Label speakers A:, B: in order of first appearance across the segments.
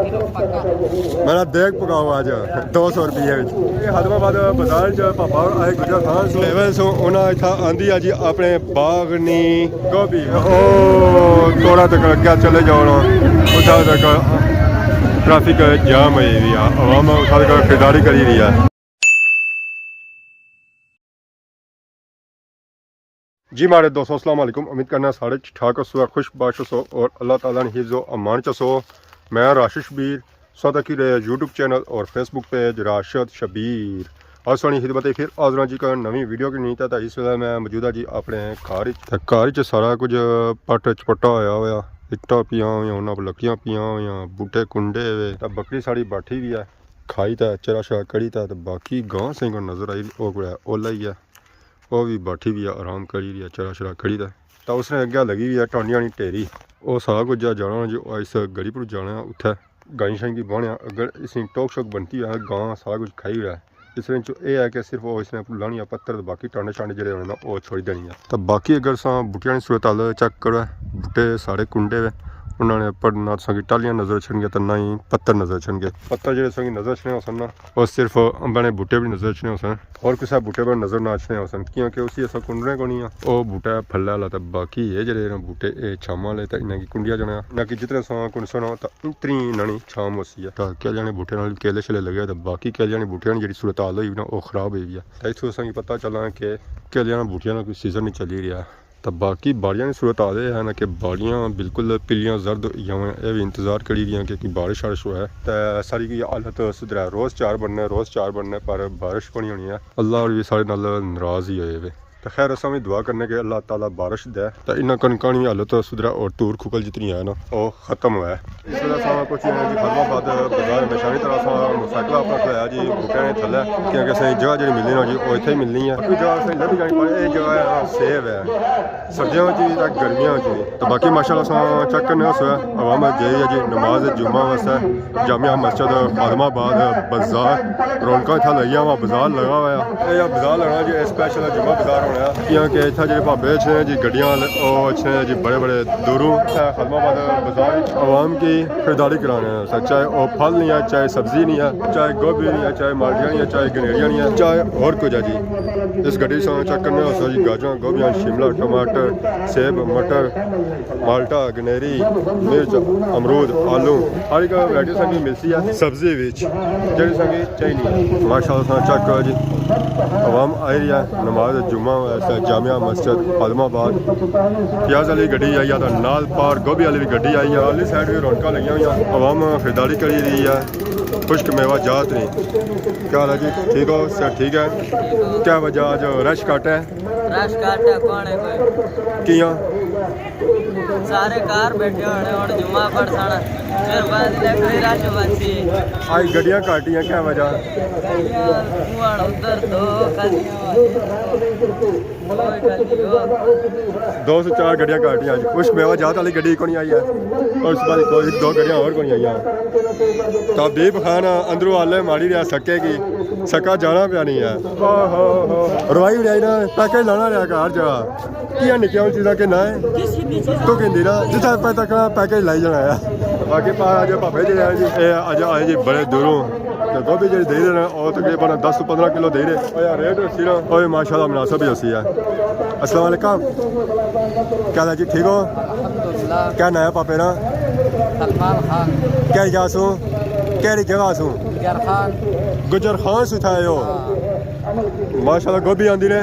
A: मेरा देख पकाओ आज 200 रुपये हैदराबाद बाजार च पापा आए गुजर खान सो लेवल सो उन्हें इतना आंदी है जी अपने बागनी गोभी ओ थोड़ा तक क्या चले जाओ उठा तक ट्रैफिक जाम हुई हुई है आवाम उठा तक खरीदारी करी रही है। जी मारे दोस्तों अस्सलाम वालेकुम उम्मीद करना सारे ठाक सो खुश बाश सो और अल्लाह ताला ने हिफ्ज़ो अमान चसो। मैं राशिद शबीर सौदा की रहे यूट्यूब चैनल और फेसबुक पेज राशिद शबीर और सोनी खिदमत फिर आजरा जी का नवी वीडियो की नीयत है। इस वे मैं मौजूदा जी अपने घर च सारा कुछ पट चपट्टा होया होया इट्टा पियां हुई उन्होंने लकड़ियाँ पियां हुई बूटे कुंडे वे बकरी साड़ी बैठी भी है खाई था चरा शरा कड़ी था बाकी गांव से नज़र आई ओला ही है वो भी बैठी भी है आराम करी रही है चरा शरा खड़ी था तो उसने अगे लगी हुई है टांडिया ढेरी वो सारा कुछ जाना जो इस गली पर जाना उत्थे गाई शाई की बहने अगर इसकी टोक शोक बनती है गां सारा कुछ खाई रहा है। इस ये है कि सिर्फ वो इसने लानी है पत्थर बाकी टांडे शांडे जो होने वो छोड़ देनी है। तो बाकी अगर बूटिया की सूरत हाल चेक करो बूटे सारे कुंडे वे उन्होंने पर ना संगी टालियां नजर छन तो ना ही पत्थर नजर छन पत्थर जो संगी नजर छने हो सन ना और सिर्फ अंबाने बूटे भी नजर छने हो सन और किसी बूटे पर नजर ना छने हो सन क्योंकि उसी ऐसा कुंडने को नहीं है वो बूटा फल वाला तो बाकी ये जो बूटे छाम वाले तो इन्हें की कुंडिया जाने ना कि जितने सौ कुंडसना तो इतनी इन्होंने छाम होती है तो क्या जाने बूटे केले शेले लगे तो बाकी क्या जाने बूटिया की जी सूरत हाल हुई ना वो खराब हुई है। तो इतों असें पता चला कि केलिया बूटिया का कोई सीजन नहीं चली रहा। तो बाकी बाड़ियाँ की सूरत आ है ना कि बाड़ियाँ बिल्कुल पीलियाँ जर्द ये भी इंतज़ार करी रही कि बारिश वारिश हुआ है तो सारी की हालत सुधरा रोज़ चार बनने पर बारिश को नहीं होनी है। अल्लाह भी सारे नाल नाराज़ ही होए वे तो खैर असा भी दुआ करने के अल्लाह ताला बारिश दे तो इन्हें कनकों की हालत सुधरा और तूर खुकल जितनी है ना वो ख़त्म हुआ है। इस वजह कुछ जी खैदराबाद बाजार निशानी तरह मोटरसाइकिल अपना खोया जी बूटे थले क्योंकि सही जगह जी मिलनी ना जी वो इतने ही मिलनी है जगह सही लभी जानी पर यह जगह सेव है सर्दियों की गर्मियों की। तो बाकी माशाल्लाह चेक करने अवाम गई है जी नमाज जुम्मा वास्ते जामिया मस्जिद खादमाबाद बाजार रौनक इतना लगी वहाँ बाजार लगा हुआ है यह बाजार लगना जी स्पेशल जुम्मा बाजार होना क्योंकि इतना जो भाबे अच्छे जी गड्डियाँ अच्छे जी बड़े बड़े दूरों खादमाबाद बाजार अवाम की खरीदारी कराने हैं चाहे वो फल नहीं है चाहे सब्जी नहीं है चाहे गोभी नहीं है चाहे माल्टियाँ नहीं है चाहे गनेरियाँ नहीं है चाहे और कुछ है जी। इस गड्डी से चेक करने वास्ते जी गाजर गोभियाँ शिमला टमाटर सेब मटर माल्टा गनेरी मिर्च अमरूद आलू हर एक वैरायटी संगी मिलती है सब्जी बिच जी संगी चाहिए माशाल्लाह चेक करो जी अवाम आई रही है नमाज जुम्मा जामिया मस्जिद खादमाबाद प्याज वाली गड्डी आई है नाल पार गोभी वाली भी गड्डी आई है वाली साइड भी रौनक लगी हुई अवाम खरीदारी करी रही है खुश्क मेवा जात नहीं क्या हाल है जी ठीक हो सर ठीक है क्या वजह आज रश घट है कौन है किया
B: सारे कार बैठे होने और जुम्मा पढ़ना फिर बाद कोई रश बची
A: आज गड्डियां काटियां क्या वजह
B: उधर
A: दो से चार गड्डियां काटियां आज खुश मेवा जात वाली गड्डी को नहीं आई है और उस बाद कोई दो गड्डियां और को नहीं आई तो बीब खान अंदरों आले माड़ी रहा सकेगी सका जाना पिया नहीं है रवाई उड़ाई ना पैकेज लाना रहा घर जगह किया निक्किया चीज़ा कि ना है तो कहती ना जितना पैसा तक पैकेज लाई जाना है। बाकी अज भापे जी अज आए जी बड़े दूरों तो गोभी जी दे रहे और तकरीबन 10 to 15 किलो दे रहे रेट सी ना और माशाल्लाह मुनासिब ही होती है। अस्सलाम वालेकुम क्या जी ठीक हो क्या नया पापे ना क्या जगह सू कैरी जगह सू गुजर खान सुथाए हो माशाल्लाह गोभी आंदी ने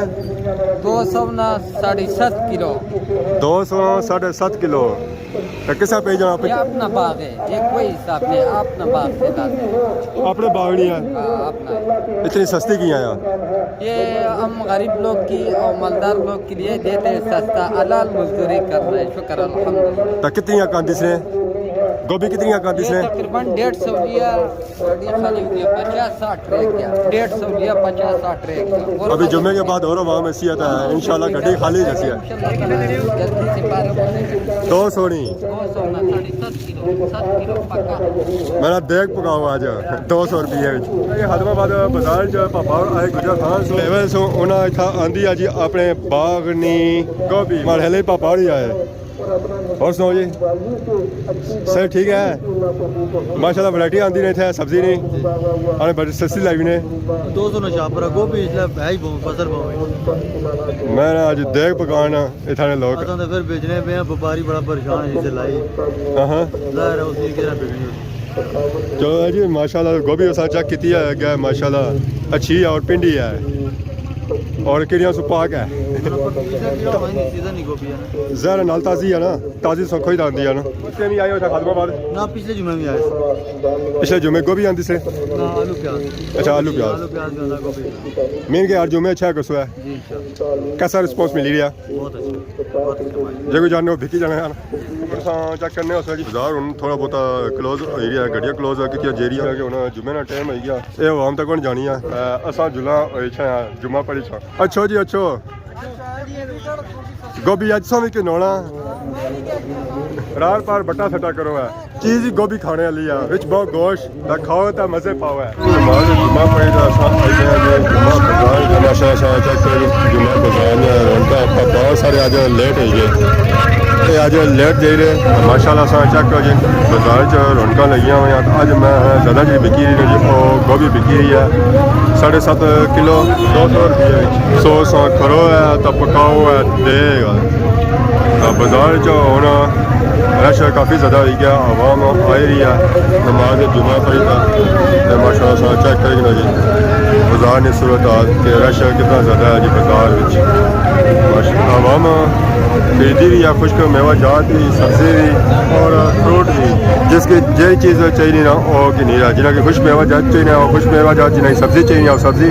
B: 207 किलो
A: 207 किलो तो किसा पे जाना
B: ये अपना बाग है ये कोई हिसाब नहीं अपना बाग से
A: अपने बाग नहीं है
B: अपना
A: इतनी सस्ती की आया
B: ये हम गरीब लोग की और मालदार लोग के लिए देते हैं सस्ता हलाल मजदूरी कर रहे हैं शुक्र अल्हम्दुलिल्लाह।
A: तो कितनी कांदी से गोभी कितनी कांदी से
B: तकरीबन 150 लिया खाली 50-60 रह गया 150 लिया 50-60 रह गया।
A: अभी जुम्मे के बाद और वहाँ में सीयत है इंशाल्लाह गड्डी खाली जैसी है
B: जल्दी से 12
A: दो सोनी
B: 7 किलो पक्का
A: मेरा देख पकाओ आज 200 रुपये हैदराबाद बाजार च पापा आए गुजर खान सो लेवल सो उन्हें इतना आंदी है जी अपने बागनी गोभी मारे पापा ही आए और सुनो जी सर ठीक है माशाल्लाह वैरायटी आंदी ने इत्थे सब्जी नहीं और बड़ी सस्ती लाई भी ने
C: 200 न छापर गोभी इसलिए है ही बहुत फसल बहुत
A: मैं ना आज देख पकान इत्थे ने लोग
C: असां तो फिर बेचने पे हैं व्यापारी बड़ा परेशान है इसे लाई
A: हां
C: ज़ाहिर है उसी की तरह बिकनी
A: चलो जी माशाल्लाह गोभी असा चेक की है गया माशाल्लाह अच्छी है और पिंडी है और किड़ियां सुपाक है
C: सीजन नहीं गोभी है
A: जहर नाल ताजी है ना ताजी सौ खोई आंदी है ना इससे नहीं आयो था खादमाबाद
C: ना पिछले जुमे में आए
A: पिछले जुमे गोभी आंदी से
C: ना आलू प्याज
A: अच्छा आलू प्याज
C: भी आंदा गोभी
A: मेन के यार जुमे अच्छा कसो है
C: जी
A: कैसा रिस्पांस मिल रहा
C: बहुत अच्छा
A: जे कोई जाने हो भिकी जाना यार चेक करने उस बाजार हूँ थोड़ा बहुत क्लोज एरिया है गड्डियां क्लोज है कि जेरिया कि हूँ जुमे ना टाइम आई गया ये आवाम तक कौन जानी है असा जुला जुमा पड़ी छा अच्छो जी अच्छो गोभी अज सौ के नोना रार पार बट्टा सट्टा करो है चीज ही गोभी खाने वाली है विच बहुत गोश्त खाओ तो मजे पाओ है जुमा पड़ी बहुत सारे आज लेट हो गए अज लेट जाई रहे माशाल्लाह सा चेक करो जी बाजार च रौनक लगी हुई हैं अज मैं ज़्यादा जी बिकी रही है जी गोभी बिकी रही है 7.5 किलो 200 रुपये 100 खरो है तो पकाओ है देगा बाजार च हूँ रश काफ़ी ज़्यादा हो गया आवाम आई रही है नमाज जुमा पड़ी था माशाल्लाह सा चेक करेंगे जी बाजार ने सूरत हाल के रश कितना ज़्यादा है जी बाजार आवाम खरीदी भी है खुश्क मेवा जात भी सब्जी भी और फ्रूट भी जिसकी जो चीज़ चाहिए ना वो कि नहीं रहा जिन्हें खुश्क मेवा जात चाहिए ना खुश्क मेवा जात जिन्हें सब्जी चाहिए वो सब्जी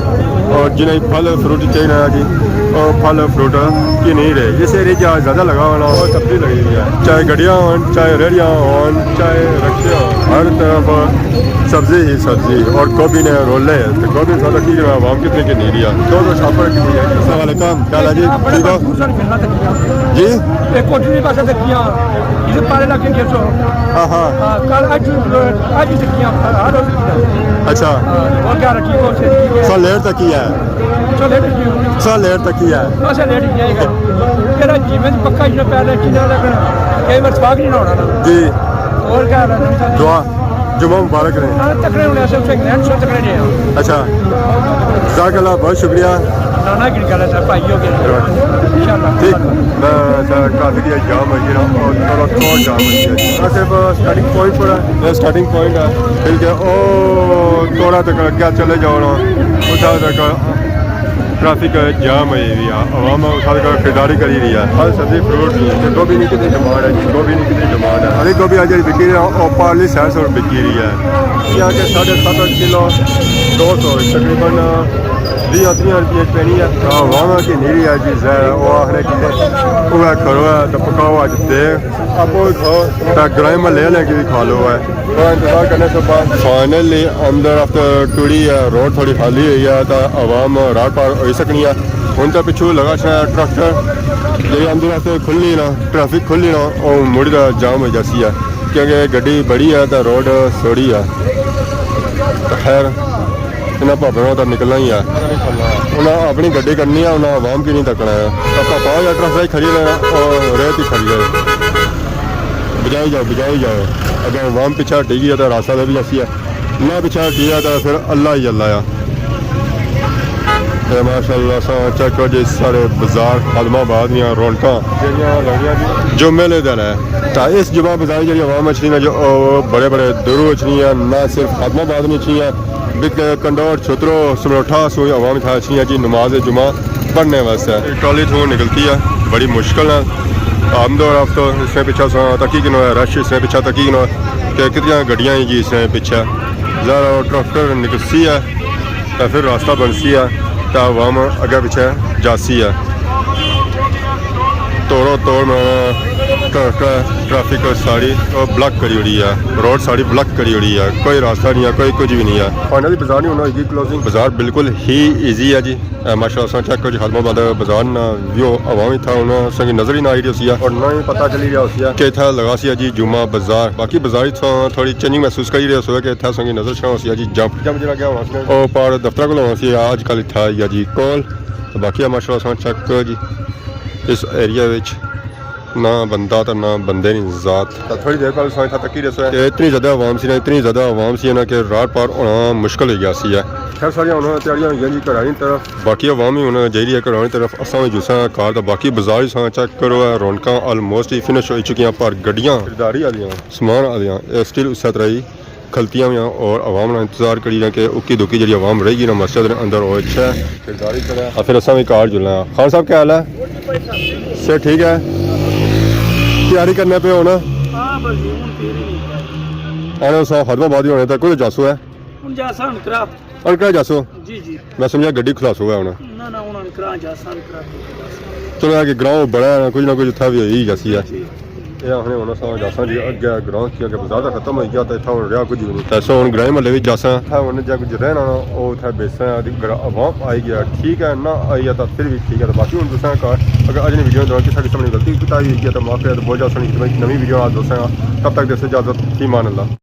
A: और जिन्हें फल फ्रूट चाहिए ना जी और फल फ्रूट की नहीं रहे इस एरिए जहाँ ज़्यादा लगा होना और सब्जी लगी हुई है चाहे गड्डियाँ हों चाहे रेड़ियाँ हों चाहे रक्शे हों हर तरफ सब्जी ही सब्जी और गोभी ने रोले तो गोभी ज़्यादा ठीक है आवाम कितने की नहीं दिया 200 छापर की नहीं है अस्सलाम क्या हाल है जी ठीक हो जी
D: एक कोठरी पास तकियां इसे पाले लगे के सो
A: हाँ हाँ
D: कल आज तकियां हर रोज
A: अच्छा
D: और क्या रखी हो से
A: सो लेट तक ही है
D: सो लेट की
A: सो लेट तक ही है
D: बस लेट ही है तेरा जीवन पक्का जो पहले किना लगना कई बार स्वाग नहीं होना ना
A: जी
D: और क्या
A: दुआ जुम्मा मुबारक रहे
D: तकरे होने से उससे ग्रैंड सो तकरे नहीं
A: अच्छा जज़ाकल्लाह बहुत शुक्रिया
D: नाना की गल है भाई हो गया इंशाल्लाह
A: ठीक मैं काफ़ी दिया जाम है जी और थोड़ा थोड़ा जाम है सिर्फ स्टार्टिंग पॉइंट पर है स्टार्टिंग पॉइंट है फिर के ओ थोड़ा तक क्या चले जाओ ना उठा तक ट्रैफिक जाम है भी आवाम उठा तक खरीदारी करी रही है हर सब्जी फ्रूट नहीं गोभी नहीं कितनी डिमांड है जी गोभी नहीं कितनी डिमांड है हरी गोभी आज बिकी रही है और पार्ली 600 बिकी रही है यहाँ के 7.5 किलो 200 तकरीबन 30 रुपये पैनी है वाह की नीरी है जी जहर वो आखने की वो करो है तो पकाओ अज दे आपो खाओ ग्राम में ले लें कि भी खा लो है थोड़ा इंतजार करने के बाद फाइनली अंदर आफ्टर टूड़ी है रोड थोड़ी खाली हुई है तो आवाम रात पार हो सकनी है हूँ तो पिछू लगा ट्रैक्टर जी अंदर वास्ते खुलनी ना ट्रैफिक खुलनी ना और मुड़ी का जाम हो जासी है क्योंकि गड्डी बड़ी है तो रोड सोड़ी है तो खैर इन्हें भावें तो निकलना ही है उन्हें अपनी गड्डी करनी है उन्हें आवाम की नहीं तकना है तो पाओ या ट्रैफिक खड़ी रहना और रेत ही खड़ी रहे बजाई जाओ अगर आवाम पीछे हटी गई है तो रास्ता भी ऐसी है ना पीछे हटी है तो फिर अल्लाह ही अल्लाह है माशाअल्लाह सा चेक करो जी सारे बाजार खादमाबाद दियाँ रौनक जो मेले दिन है तो इस जुमा बाजार जी आवाम मछली जो बड़े बड़े दूरों मछली है ना सिर्फ खादमाबाद में अच्छी है बिक कंडौर छोतरो समरोठा सो आवाम था अच्छी है जी नमाज जुमा पढ़ने वास्ते ट्रॉली थ्रू निकलती है बड़ी मुश्किल है आमदो रफ्तो इसमें पीछा तकी किनो है रश इसमें पीछा तकी किनो कि कितनी गड्डियाँ जी इसमें पीछे ज़्यादा ट्रैक्टर निकलती है तो फिर रास्ता बनती है तो आवाम अगे पीछे जासी है तोड़ो तोड़ में ट्रैफिक सारी ब्लॉक करी हुई है रोड सारी ब्लॉक करी हुई है कोई रास्ता नहीं है कोई कुछ भी नहीं है फाइनली बाजार नहीं होना होगी क्लोजिंग बाजार बिल्कुल ही ईजी है जी माशाल्लाह चेक करो जी खादमाबाद बाजार ना जो आवामी था उन्होंने संगी नजर ही ना आई रही उसी और ना ही पता चली रहा उसी कि था लगा सी जी जुमा बाजार बाकी बाजार थोड़ी चेंजिंग महसूस करी रही हो कि था संगी नजर छा उसी जी जंप जरा क्या होना और पार दफ्तर को होना सी आजकल था या जी कॉल बाकी माशाल्लाह चेक करो जी इस एरिया ना बंदा तो ना बंदे नहीं ज़ात तो थोड़ी देर पहले सोचा था तक ही रसोई इतनी ज़्यादा आवाम सी ना इतनी ज़्यादा आवाम सी ना कि रात पार होना मुश्किल हो गया सी है खैर सारियां उन्होंने तैयारियां हो जी घरानी तरफ बाकी आवाम ही उन्होंने जाइए घरानी तरफ असा भी जुसा कार का बाकी बाजार ही चेक करो रौनक ऑलमोस्ट ही फिनिश हो चुकी पर गड्डियां खरीदारी वाली समान वाली स्टिल उस तरह ही खलतियां हुई और आवाम ने इंतजार करी कि उक्की दुक्की जी आवाम रहेगी ना मस्जिद के अंदर वो अच्छा खरीदारी करें और फिर असा भी कार जुलना खान साहब क्या हाल है सर ठीक है तैयारी करने पे होना आने सौ खत्माबाद ही होने तक कोई जासो है अनकरा जासो
D: जी जी
A: मैं समझा गड्डी खुलासो है होना
D: ना ना उन्होंने करा जासान करा
A: चलो है कि ग्राउंड बड़ा है कुछ ना कुछ इतना भी ही जैसी है ये हमने होना सा जासा जी अगे ग्राउंड की अगे बाजार खत्म हो गया तो इतना रहा कुछ भी नहीं ऐसा हम ग्राम महल भी जासा था उन्हें जब कुछ रहना वो था बेसा आवाम आई गया ठीक है ना आई है तो फिर भी ठीक है तो बाकी हूँ दूसरा का अगर अज ने वीडियो दौरान किसी किस्म की गलती बताई हुई है तो माफी है तो बहुत ज़्यादा नवी वीडियो आज दोस्तों तब तक जैसे इजाज़त ईमान अल्लाह।